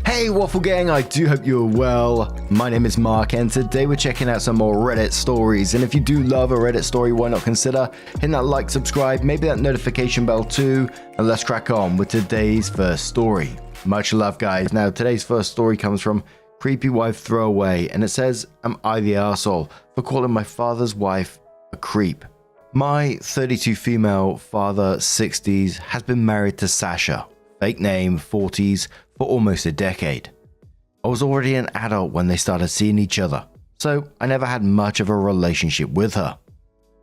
Hey Waffle Gang, I do hope you're well. My name is Mark and today we're checking out some more Reddit stories, and if you do love a Reddit story, why not consider hitting that like, subscribe, maybe that notification bell too, and let's crack on with today's first story. Much love guys. Now today's first story comes from Creepy Wife Throwaway, and it says, am I the arsehole for calling my father's wife a creep? My 32 female father, 60s, has been married to Sasha, fake name, 40s, for almost a decade. I was already an adult when they started seeing each other, so I never had much of a relationship with her.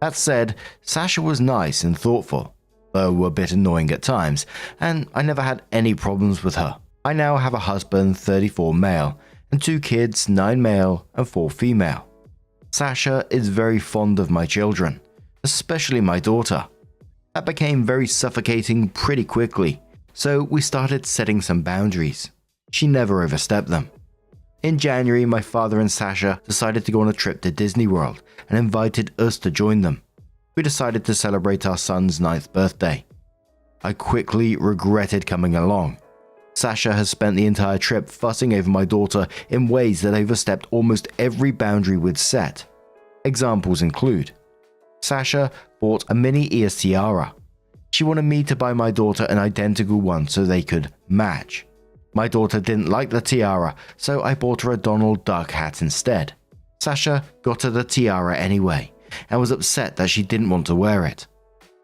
That said, Sasha was nice and thoughtful, though a bit annoying at times, and I never had any problems with her. I now have a husband, 34 male, and 2 kids, 9 male and 4 female. Sasha is very fond of my children, especially my daughter. That became very suffocating pretty quickly, so we started setting some boundaries. She never overstepped them. In January, my father and Sasha decided to go on a trip to Disney World and invited us to join them. We decided to celebrate our son's 9th birthday. I quickly regretted coming along. Sasha has spent the entire trip fussing over my daughter in ways that overstepped almost every boundary we'd set. Examples include: Sasha bought a mini ear tiara. She wanted me to buy my daughter an identical one so they could match. My daughter didn't like the tiara, so I bought her a Donald Duck hat instead. Sasha got her the tiara anyway, and was upset that she didn't want to wear it.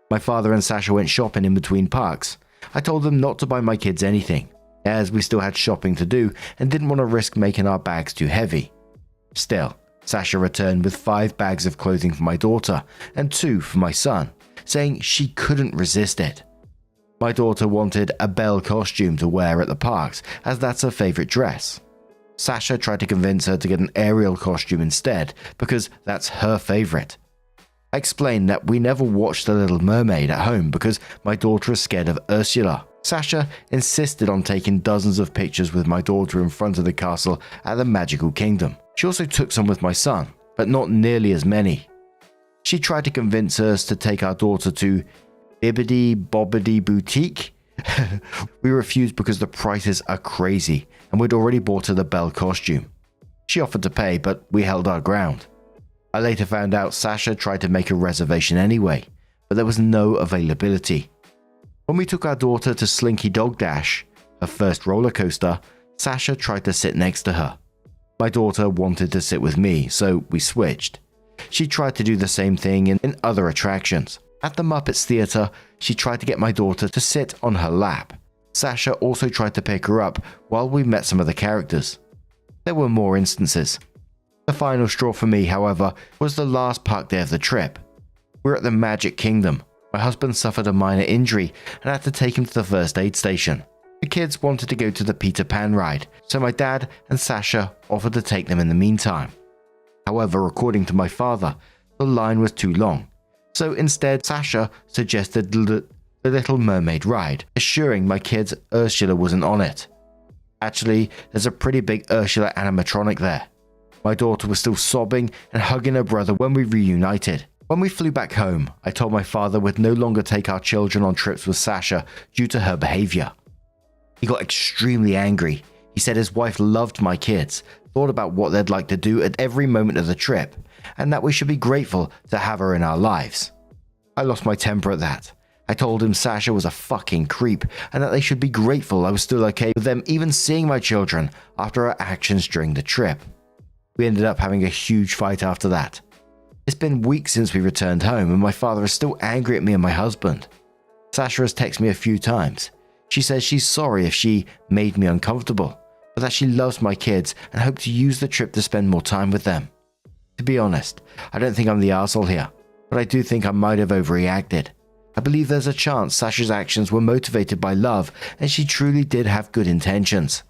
My father and Sasha went shopping in between parks. I told them not to buy my kids anything, as we still had shopping to do and didn't want to risk making our bags too heavy. Still, Sasha returned with 5 bags of clothing for my daughter and 2 for my son, saying she couldn't resist it. My daughter wanted a Belle costume to wear at the parks, as that's her favorite dress. Sasha tried to convince her to get an Ariel costume instead, because that's her favorite. I explained that we never watched The Little Mermaid at home because my daughter is scared of Ursula. Sasha insisted on taking dozens of pictures with my daughter in front of the castle at the Magical Kingdom. She also took some with my son, but not nearly as many. She tried to convince us to take our daughter to Bibbidi Bobbidi Boutique. We refused because the prices are crazy and we'd already bought her the Belle costume. She offered to pay, but we held our ground. I later found out Sasha tried to make a reservation anyway, but there was no availability. When we took our daughter to Slinky Dog Dash, her first roller coaster, Sasha tried to sit next to her. My daughter wanted to sit with me, so we switched. She tried to do the same thing in other attractions. At the Muppets Theatre, she tried to get my daughter to sit on her lap. Sasha also tried to pick her up while we met some of the characters. There were more instances. The final straw for me, however, was the last park day of the trip. We were at the Magic Kingdom. My husband suffered a minor injury and I had to take him to the first aid station. The kids wanted to go to the Peter Pan ride, so my dad and Sasha offered to take them in the meantime. However, according to my father, the line was too long, so instead Sasha suggested the Little Mermaid ride, assuring my kids Ursula wasn't on it. Actually, there's a pretty big Ursula animatronic there. My daughter was still sobbing and hugging her brother when we reunited. When we flew back home, I told my father we'd no longer take our children on trips with Sasha due to her behavior. He got extremely angry. He said his wife loved my kids, thought about what they'd like to do at every moment of the trip, and that we should be grateful to have her in our lives. I lost my temper at that. I told him Sasha was a fucking creep and that they should be grateful I was still okay with them even seeing my children after her actions during the trip. We ended up having a huge fight after that. It's been weeks since we returned home and my father is still angry at me and my husband. Sasha has texted me a few times. She says she's sorry if she made me uncomfortable, but that she loves my kids and hopes to use the trip to spend more time with them. To be honest, I don't think I'm the arsehole here, but I do think I might have overreacted. I believe there's a chance Sasha's actions were motivated by love and she truly did have good intentions.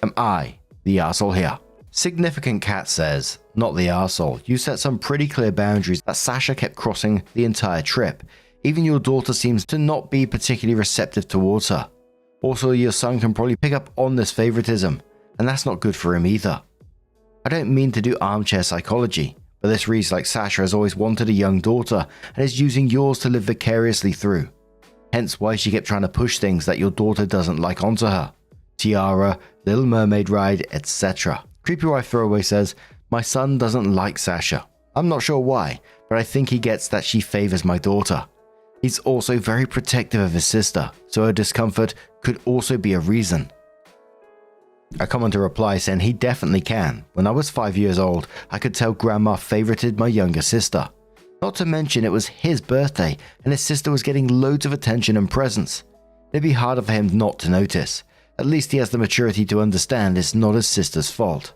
Am I the arsehole here? Significant Cat says, not the arsehole. You set some pretty clear boundaries that Sasha kept crossing the entire trip. Even your daughter seems to not be particularly receptive towards her. Also, your son can probably pick up on this favoritism, and that's not good for him either. I don't mean to do armchair psychology, but this reads like Sasha has always wanted a young daughter and is using yours to live vicariously through. Hence why she kept trying to push things that your daughter doesn't like onto her. tiara, Little Mermaid ride, etc. Creepy Wife Throwaway says, my son doesn't like Sasha. I'm not sure why, but I think he gets that she favors my daughter. He's also very protective of his sister, so her discomfort could also be a reason. A commenter replies saying he definitely can. When I was 5 years old, I could tell Grandma favorited my younger sister. Not to mention it was his birthday and his sister was getting loads of attention and presents. It'd be harder for him not to notice. At least he has the maturity to understand it's not his sister's fault.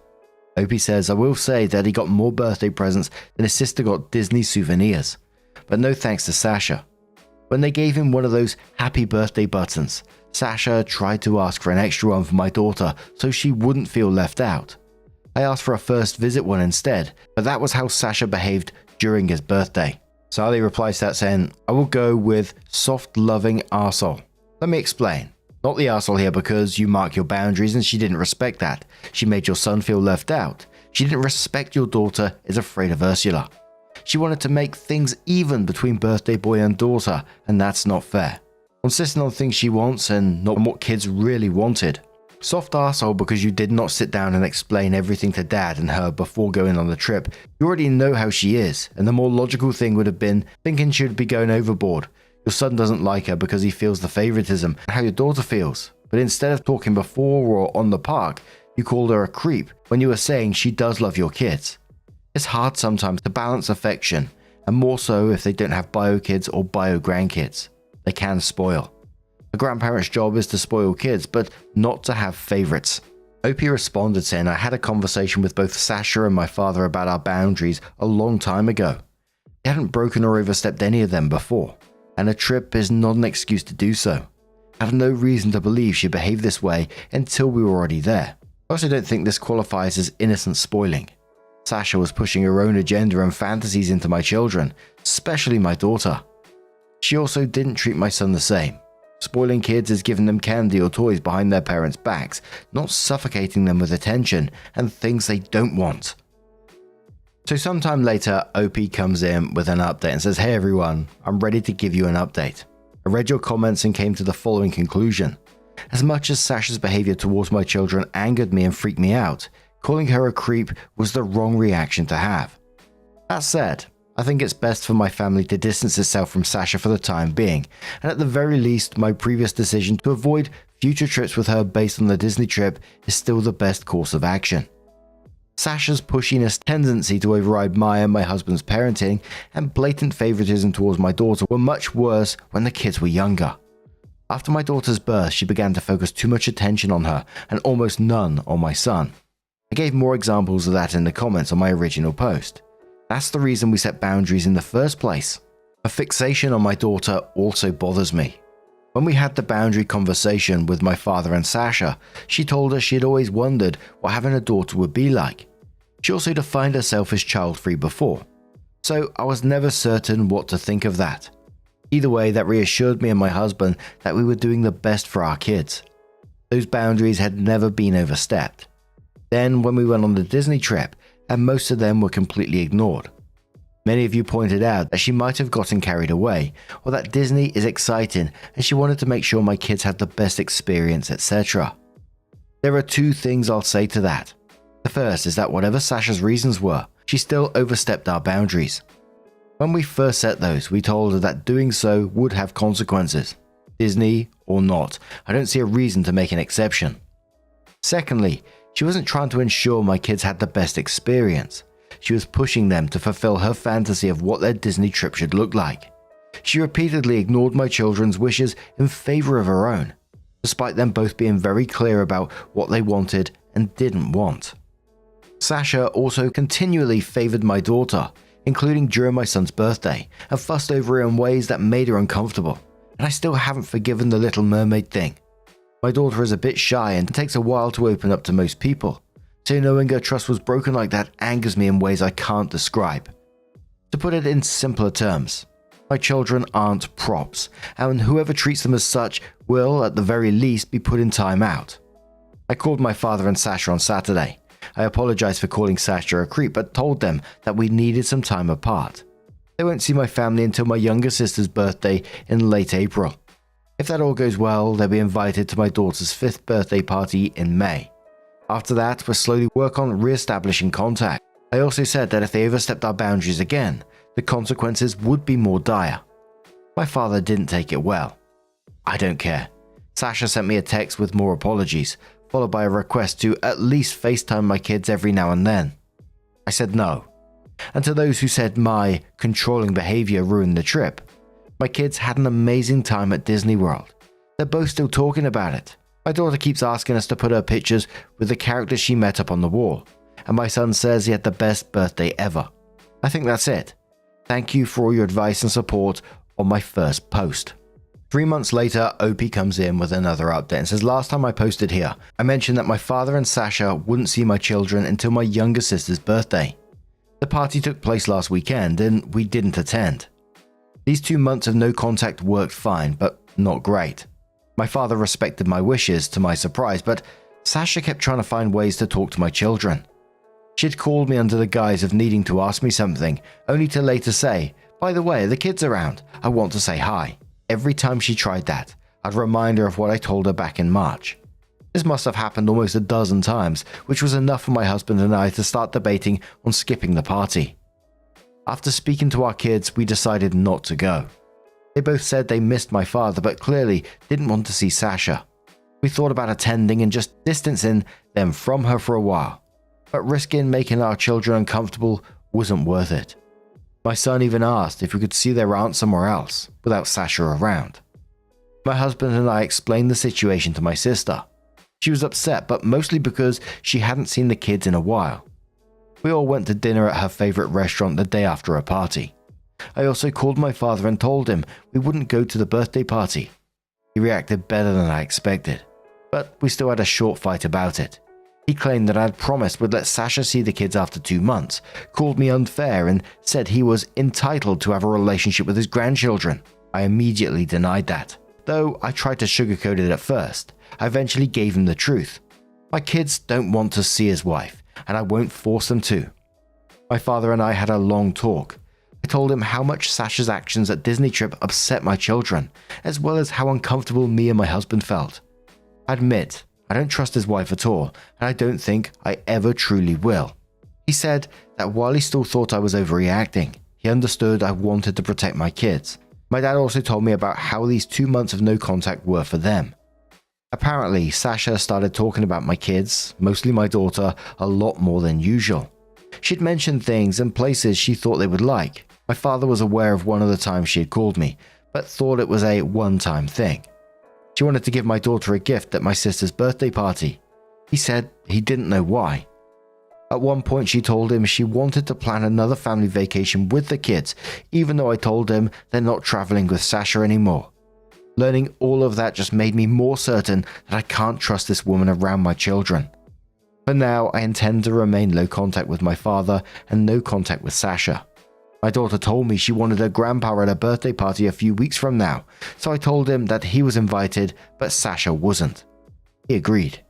Opie says, I will say that he got more birthday presents than his sister got Disney souvenirs. But no thanks to Sasha. When they gave him one of those happy birthday buttons, Sasha tried to ask for an extra one for my daughter so she wouldn't feel left out. I asked for a first visit one instead, but that was how Sasha behaved during his birthday. Sally replies to that saying, I will go with soft loving arsehole. Let me explain. Not the arsehole here because you mark your boundaries and she didn't respect that. She made your son feel left out. She didn't respect your daughter is afraid of Ursula. She wanted to make things even between birthday boy and daughter, and that's not fair. Insisting on things she wants and not what kids really wanted. Soft arsehole because you did not sit down and explain everything to dad and her before going on the trip. You already know how she is, and the more logical thing would have been thinking she would be going overboard. Your son doesn't like her because he feels the favoritism and how your daughter feels. But instead of talking before or on the park, you called her a creep when you were saying she does love your kids. It's hard sometimes to balance affection, and more so if they don't have bio kids or bio grandkids. They can spoil. A grandparent's job is to spoil kids, but not to have favorites. Opie responded saying, I had a conversation with both Sasha and my father about our boundaries a long time ago. He hadn't broken or overstepped any of them before, and a trip is not an excuse to do so. I have no reason to believe she behaved this way until we were already there. I also don't think this qualifies as innocent spoiling. Sasha was pushing her own agenda and fantasies into my children, especially my daughter. She also didn't treat my son the same. Spoiling kids is giving them candy or toys behind their parents' backs, not suffocating them with attention and things they don't want. So sometime later, Opie comes in with an update and says, hey everyone, I'm ready to give you an update. I read your comments and came to the following conclusion. As much as Sasha's behavior towards my children angered me and freaked me out, calling her a creep was the wrong reaction to have. That said, I think it's best for my family to distance itself from Sasha for the time being, and at the very least, my previous decision to avoid future trips with her based on the Disney trip is still the best course of action. Sasha's pushiness, tendency to override my husband's parenting, and blatant favoritism towards my daughter were much worse when the kids were younger. After my daughter's birth, she began to focus too much attention on her and almost none on my son. I gave more examples of that in the comments on my original post. That's the reason we set boundaries in the first place. A fixation on my daughter also bothers me. When we had the boundary conversation with my father and Sasha, she told us she had always wondered what having a daughter would be like. She also defined herself as child-free before, so I was never certain what to think of that. Either way, that reassured me and my husband that we were doing the best for our kids. Those boundaries had never been overstepped. Then, when we went on the Disney trip, and most of them were completely ignored. Many of you pointed out that she might have gotten carried away, or that Disney is exciting and she wanted to make sure my kids had the best experience, etc. There are two things I'll say to that. The first is that whatever Sasha's reasons were, she still overstepped our boundaries. When we first set those, we told her that doing so would have consequences. Disney or not, I don't see a reason to make an exception. Secondly, she wasn't trying to ensure my kids had the best experience. She was pushing them to fulfill her fantasy of what their Disney trip should look like. She repeatedly ignored my children's wishes in favor of her own, despite them both being very clear about what they wanted and didn't want. Sasha also continually favored my daughter, including during my son's birthday, and fussed over her in ways that made her uncomfortable, and I still haven't forgiven the Little Mermaid thing. My daughter is a bit shy and takes a while to open up to most people, so knowing her trust was broken like that angers me in ways I can't describe. To put it in simpler terms, my children aren't props, and whoever treats them as such will, at the very least, be put in time out. I called my father and Sasha on Saturday. I apologized for calling Sasha a creep, but told them that we needed some time apart. They won't see my family until my younger sister's birthday in late April. If that all goes well, they'll be invited to my daughter's 5th birthday party in May. After that, we'll slowly work on re-establishing contact. I also said that if they overstepped our boundaries again, the consequences would be more dire. My father didn't take it well. I don't care. Sasha sent me a text with more apologies, followed by a request to at least FaceTime my kids every now and then. I said no. And to those who said my controlling behavior ruined the trip, my kids had an amazing time at Disney World. They're both still talking about it. My daughter keeps asking us to put her pictures with the characters she met up on the wall, and my son says he had the best birthday ever. I think that's it. Thank you for all your advice and support on my first post. 3 months later, Opie comes in with another update and says, last time I posted here, I mentioned that my father and Sasha wouldn't see my children until my younger sister's birthday. The party took place last weekend and we didn't attend. These 2 months of no contact worked fine, but not great. My father respected my wishes to my surprise, but Sasha kept trying to find ways to talk to my children. She'd called me under the guise of needing to ask me something, only to later say, by the way, the kids around, I want to say hi. Every time she tried that, I'd remind her of what I told her back in March. This must have happened almost a dozen times, which was enough for my husband and I to start debating on skipping the party. After speaking to our kids, we decided not to go. They both said they missed my father, but clearly didn't want to see Sasha. We thought about attending and just distancing them from her for a while, but risking making our children uncomfortable wasn't worth it. My son even asked if we could see their aunt somewhere else, without Sasha around. My husband and I explained the situation to my sister. She was upset, but mostly because she hadn't seen the kids in a while. We all went to dinner at her favorite restaurant the day after a party. I also called my father and told him we wouldn't go to the birthday party. He reacted better than I expected, but we still had a short fight about it. He claimed that I had promised would let Sasha see the kids after 2 months, called me unfair, and said he was entitled to have a relationship with his grandchildren. I immediately denied that. Though I tried to sugarcoat it at first, I eventually gave him the truth. My kids don't want to see his wife, and I won't force them to. My father and I had a long talk. I told him how much Sasha's actions at Disney trip upset my children, as well as how uncomfortable me and my husband felt. I admit, I don't trust his wife at all, and I don't think I ever truly will. He said that while he still thought I was overreacting, he understood I wanted to protect my kids. My dad also told me about how these 2 months of no contact were for them. Apparently, Sasha started talking about my kids, mostly my daughter, a lot more than usual. She'd mentioned things and places she thought they would like. My father was aware of one of the times she had called me, but thought it was a one-time thing. She wanted to give my daughter a gift at my sister's birthday party. He said he didn't know why. At one point she told him she wanted to plan another family vacation with the kids, even though I told him they're not traveling with Sasha anymore. Learning all of that just made me more certain that I can't trust this woman around my children. For now, I intend to remain low contact with my father and no contact with Sasha. My daughter told me she wanted her grandpa at a birthday party a few weeks from now, so I told him that he was invited, but Sasha wasn't. He agreed.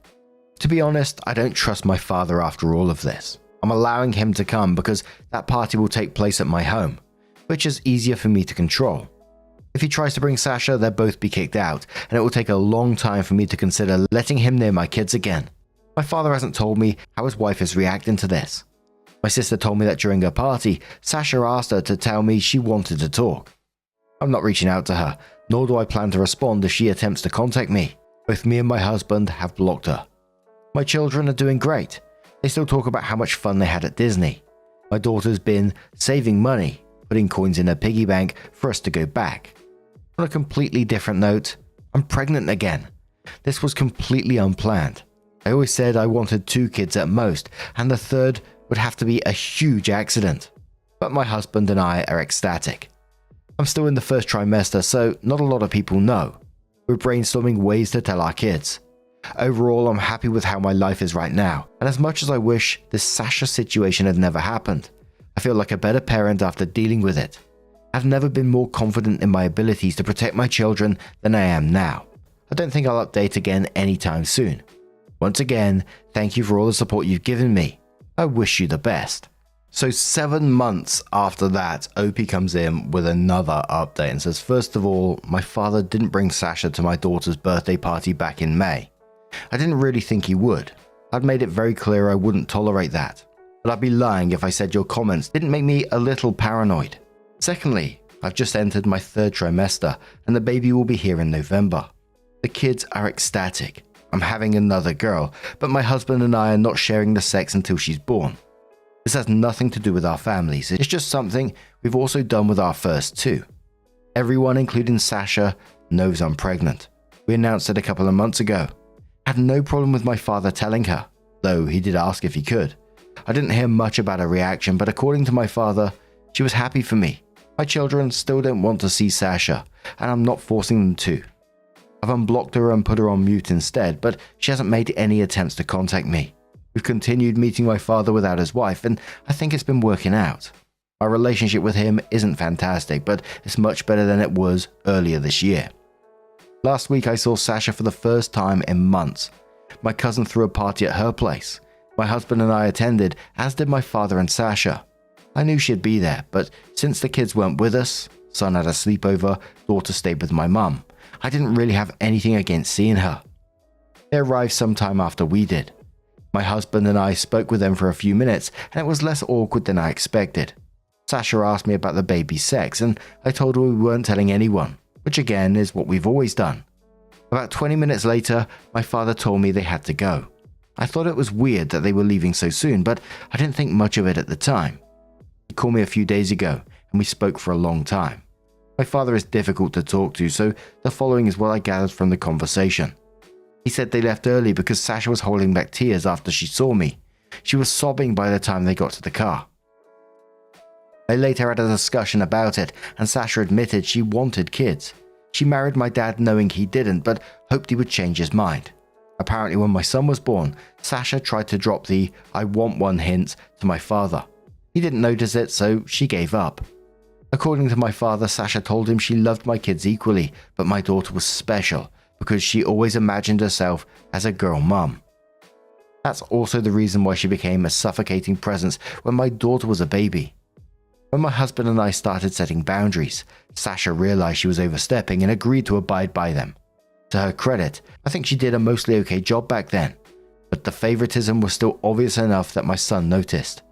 To be honest, I don't trust my father after all of this. I'm allowing him to come because that party will take place at my home, which is easier for me to control. If he tries to bring Sasha, they'll both be kicked out, and it will take a long time for me to consider letting him near my kids again. My father hasn't told me how his wife is reacting to this. My sister told me that during her party, Sasha asked her to tell me she wanted to talk. I'm not reaching out to her, nor do I plan to respond if she attempts to contact me. Both me and my husband have blocked her. My children are doing great. They still talk about how much fun they had at Disney. My daughter's been saving money, putting coins in her piggy bank for us to go back. On a completely different note, I'm pregnant again. This was completely unplanned. I always said I wanted 2 kids at most, and the third would have to be a huge accident. But my husband and I are ecstatic. I'm still in the first trimester, so not a lot of people know. We're brainstorming ways to tell our kids. Overall, I'm happy with how my life is right now, and as much as I wish this Sasha situation had never happened, I feel like a better parent after dealing with it. I've never been more confident in my abilities to protect my children than I am now. I don't think I'll update again anytime soon. Once again, thank you for all the support you've given me. I wish you the best. So 7 months after that, OP comes in with another update and says, first of all, my father didn't bring Sasha to my daughter's birthday party back in May. I didn't really think he would. I'd made it very clear I wouldn't tolerate that. But I'd be lying if I said your comments didn't make me a little paranoid. Secondly, I've just entered my 3rd trimester and the baby will be here in November. The kids are ecstatic. I'm having another girl, but my husband and I are not sharing the sex until she's born. This has nothing to do with our families. It's just something we've also done with our first 2. Everyone, including Sasha, knows I'm pregnant. We announced it a couple of months ago. I had no problem with my father telling her, though he did ask if he could. I didn't hear much about her reaction, but according to my father, she was happy for me. My children still don't want to see Sasha, and I'm not forcing them to. I've unblocked her and put her on mute instead, but she hasn't made any attempts to contact me. We've continued meeting my father without his wife, and I think it's been working out. My relationship with him isn't fantastic, but it's much better than it was earlier this year. Last week I saw Sasha for the first time in months. My cousin threw a party at her place. My husband and I attended, as did my father and Sasha. I knew she'd be there, but since the kids weren't with us, son had a sleepover, daughter stayed with my mum, I didn't really have anything against seeing her. They arrived sometime after we did. My husband and I spoke with them for a few minutes, and it was less awkward than I expected. Sasha asked me about the baby's sex, and I told her we weren't telling anyone, which again is what we've always done. About 20 minutes later, my father told me they had to go. I thought it was weird that they were leaving so soon, but I didn't think much of it at the time. He called me a few days ago, and we spoke for a long time. My father is difficult to talk to, so the following is what I gathered from the conversation. He said they left early because Sasha was holding back tears after she saw me. She was sobbing by the time they got to the car. They later had a discussion about it, and Sasha admitted she wanted kids. She married my dad knowing he didn't, but hoped he would change his mind. Apparently when my son was born, Sasha tried to drop the "I want one" hint to my father. He didn't notice it, so she gave up. According to my father, Sasha told him she loved my kids equally, but my daughter was special because she always imagined herself as a girl mum. That's also the reason why she became a suffocating presence when my daughter was a baby. When my husband and I started setting boundaries, Sasha realized she was overstepping and agreed to abide by them. To her credit, I think she did a mostly okay job back then, but the favoritism was still obvious enough that my son noticed.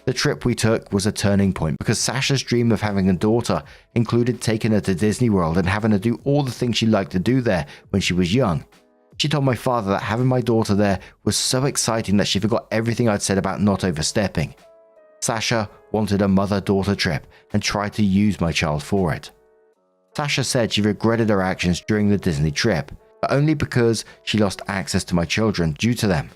The trip we took was a turning point because Sasha's dream of having a daughter included taking her to Disney World and having her do all the things she liked to do there when she was young. She told my father that having my daughter there was so exciting that she forgot everything I'd said about not overstepping. Sasha wanted a mother-daughter trip and tried to use my child for it. Sasha said she regretted her actions during the Disney trip, but only because she lost access to my children due to them.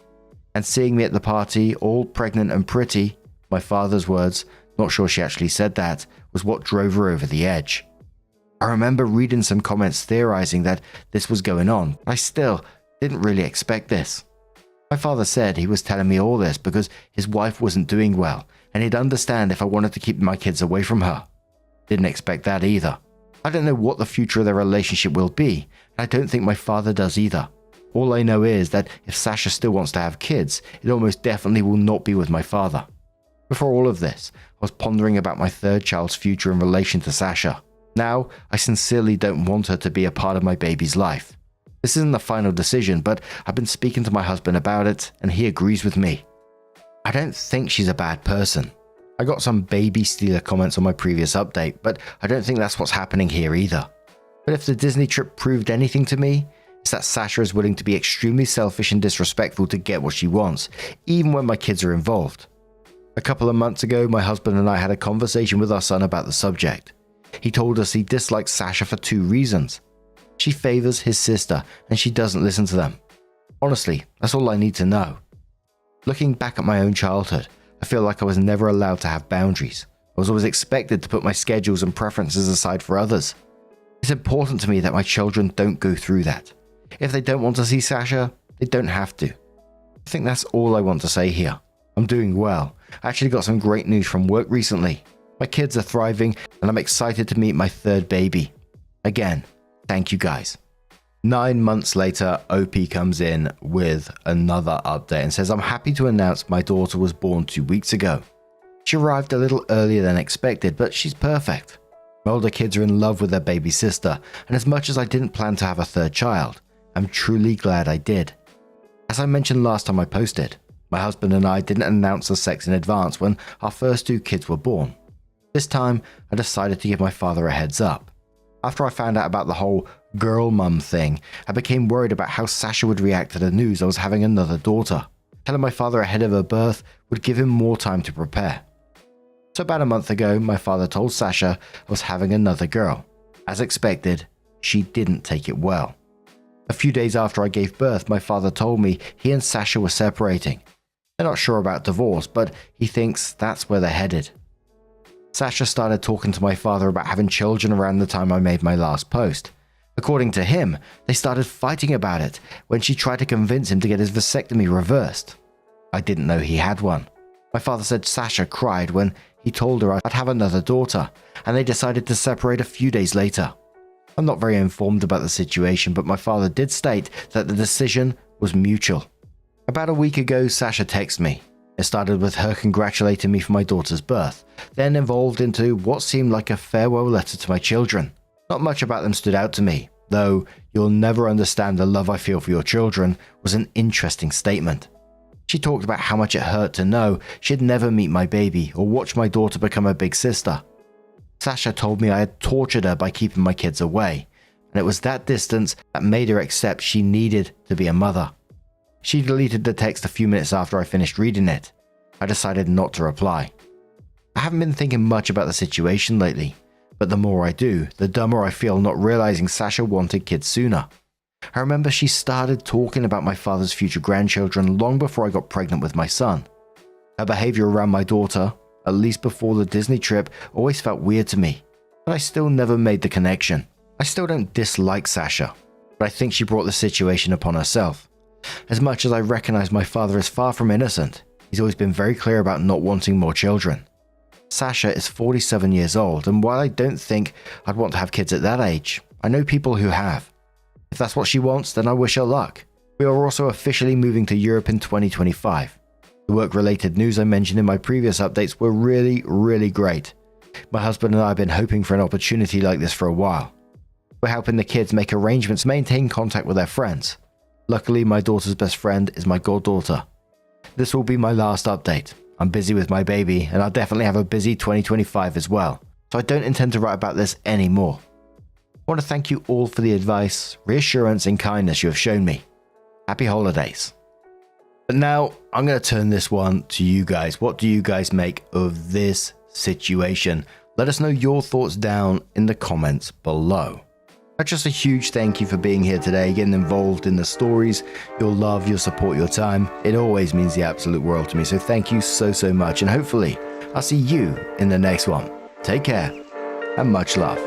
And seeing me at the party, all pregnant and pretty, my father's words, not sure she actually said that, was what drove her over the edge. I remember reading some comments theorizing that this was going on, but I still didn't really expect this. My father said he was telling me all this because his wife wasn't doing well, and he'd understand if I wanted to keep my kids away from her. Didn't expect that either. I don't know what the future of their relationship will be, and I don't think my father does either. All I know is that if Sasha still wants to have kids, it almost definitely will not be with my father. Before all of this, I was pondering about my 3rd child's future in relation to Sasha. Now, I sincerely don't want her to be a part of my baby's life. This isn't the final decision, but I've been speaking to my husband about it, and he agrees with me. I don't think she's a bad person. I got some baby stealer comments on my previous update, but I don't think that's what's happening here either. But if the Disney trip proved anything to me, it's that Sasha is willing to be extremely selfish and disrespectful to get what she wants, even when my kids are involved. A couple of months ago, my husband and I had a conversation with our son about the subject. He told us he dislikes Sasha for 2 reasons. She favors his sister, and she doesn't listen to them. Honestly, that's all I need to know. Looking back at my own childhood, I feel like I was never allowed to have boundaries. I was always expected to put my schedules and preferences aside for others. It's important to me that my children don't go through that. If they don't want to see Sasha, they don't have to. I think that's all I want to say here. I'm doing well. I actually got some great news from work recently. My kids are thriving, and I'm excited to meet my 3rd baby. Again, thank you guys. 9 months later, OP comes in with another update and says, I'm happy to announce my daughter was born 2 weeks ago. She arrived a little earlier than expected, but she's perfect. My older kids are in love with their baby sister, and as much as I didn't plan to have a third child, I'm truly glad I did. As I mentioned last time I posted, my husband and I didn't announce the sex in advance when our first 2 kids were born. This time, I decided to give my father a heads up. After I found out about the whole girl mum thing, I became worried about how Sasha would react to the news I was having another daughter. Telling my father ahead of her birth would give him more time to prepare. So about a month ago, my father told Sasha I was having another girl. As expected, she didn't take it well. A few days after I gave birth, my father told me he and Sasha were separating. They're not sure about divorce, but he thinks that's where they're headed. Sasha started talking to my father about having children around the time I made my last post. According to him, they started fighting about it when she tried to convince him to get his vasectomy reversed. I didn't know he had one. My father said Sasha cried when he told her I'd have another daughter, and they decided to separate a few days later. I'm not very informed about the situation, but my father did state that the decision was mutual. About a week ago, Sasha texted me. It started with her congratulating me for my daughter's birth, then evolved into what seemed like a farewell letter to my children. Not much about them stood out to me, though "you'll never understand the love I feel for your children" was an interesting statement. She talked about how much it hurt to know she'd never meet my baby or watch my daughter become a big sister. Sasha told me I had tortured her by keeping my kids away, and it was that distance that made her accept she needed to be a mother. She deleted the text a few minutes after I finished reading it. I decided not to reply. I haven't been thinking much about the situation lately, but the more I do, the dumber I feel not realizing Sasha wanted kids sooner. I remember she started talking about my father's future grandchildren long before I got pregnant with my son. Her behavior around my daughter, at least before the Disney trip, always felt weird to me, but I still never made the connection. I still don't dislike Sasha, but I think she brought the situation upon herself. As much as I recognize my father is far from innocent, he's always been very clear about not wanting more children. Sasha is 47 years old, and while I don't think I'd want to have kids at that age, I know people who have. If that's what she wants, then I wish her luck. We are also officially moving to Europe in 2025. The work-related news I mentioned in my previous updates were really great. My husband and I have been hoping for an opportunity like this for a while. We're helping the kids make arrangements, maintain contact with their friends. Luckily, my daughter's best friend is my goddaughter. This will be my last update. I'm busy with my baby, and I'll definitely have a busy 2025 as well, so I don't intend to write about this anymore. I want to thank you all for the advice, reassurance, and kindness you have shown me. Happy holidays. But now, I'm going to turn this one to you guys. What do you guys make of this situation? Let us know your thoughts down in the comments below. Just a huge thank you for being here today, getting involved in the stories, your love, your support, your time. It always means the absolute world to me, so thank you so much, and hopefully I'll see you in the next one. Take care, and much love.